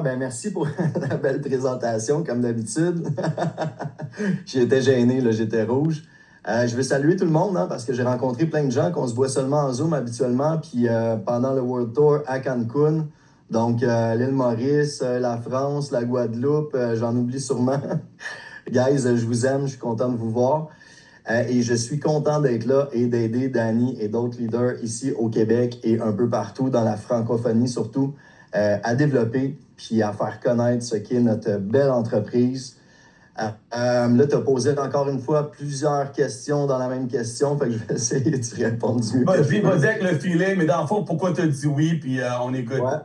Ben, merci pour la belle présentation, comme d'habitude. J'étais gêné, là, j'étais rouge. Je veux saluer tout le monde, hein, parce que j'ai rencontré plein de gens qu'on se voit seulement en Zoom habituellement, puis pendant le World Tour à Cancun. Donc, l'île Maurice, la France, la Guadeloupe, j'en oublie sûrement. Guys, je vous aime, je suis content de vous voir. Et je suis content d'être là et d'aider Danny et d'autres leaders ici au Québec et un peu partout dans la francophonie surtout à développer puis à faire connaître ce qu'est notre belle entreprise. Là, tu as posé encore une fois plusieurs questions dans la même question, fait que je vais essayer de répondre du mieux que je Vas-y, peux. vas-y avec le filet, mais dans le fond, pourquoi tu as dit oui, puis on écoute. Ouais.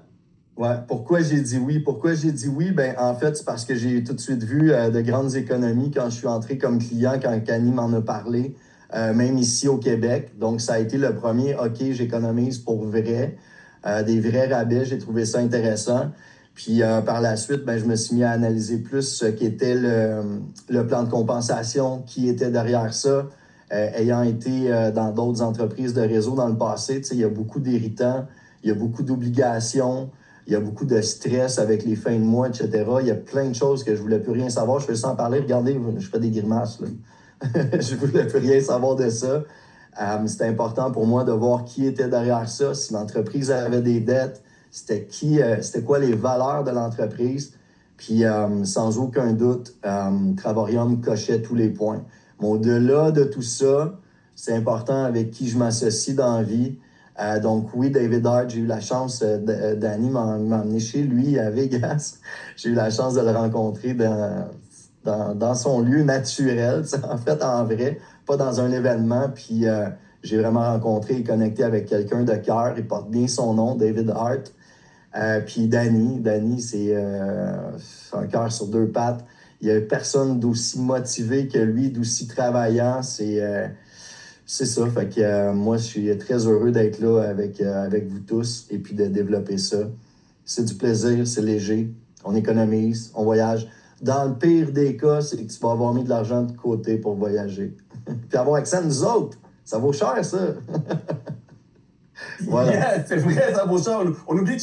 Ouais, pourquoi j'ai dit oui? Pourquoi j'ai dit oui? Ben, en fait, c'est parce que j'ai tout de suite vu de grandes économies quand je suis entré comme client, quand Camille m'en a parlé, même ici au Québec. Donc, ça a été le premier, OK, j'économise pour vrai, des vrais rabais, j'ai trouvé ça intéressant. Puis par la suite, ben, je me suis mis à analyser plus ce qu'était le plan de compensation, qui était derrière ça, ayant été dans d'autres entreprises de réseau dans le passé. Tu sais, il y a beaucoup d'irritants, il y a beaucoup d'obligations. Il y a beaucoup de stress avec les fins de mois, etc. Il y a plein de choses que je voulais plus rien savoir. Je fais sans parler. Regardez, je fais des grimaces. Là. Je voulais plus rien savoir de ça. C'était important pour moi de voir qui était derrière ça, si l'entreprise avait des dettes, c'était quoi les valeurs de l'entreprise. Puis, sans aucun doute, Travarium cochait tous les points. Mais au-delà de tout ça, c'est important avec qui je m'associe dans la vie. Donc oui, David Hart, j'ai eu la chance, Danny m'a emmené chez lui à Vegas. J'ai eu la chance de le rencontrer dans son lieu naturel, en fait, en vrai, pas dans un événement. Puis j'ai vraiment rencontré et connecté avec quelqu'un de cœur. Il porte bien son nom, David Hart. Puis Danny, c'est un cœur sur deux pattes. Il n'y a personne d'aussi motivé que lui, d'aussi travaillant. C'est ça. Fait que moi, je suis très heureux d'être là avec vous tous et puis de développer ça. C'est du plaisir, c'est léger. On économise, on voyage. Dans le pire des cas, c'est que tu vas avoir mis de l'argent de côté pour voyager. Puis avoir accès à nous autres. Ça vaut cher, ça. Voilà. Yeah, c'est vrai, ça vaut ça. On oublie de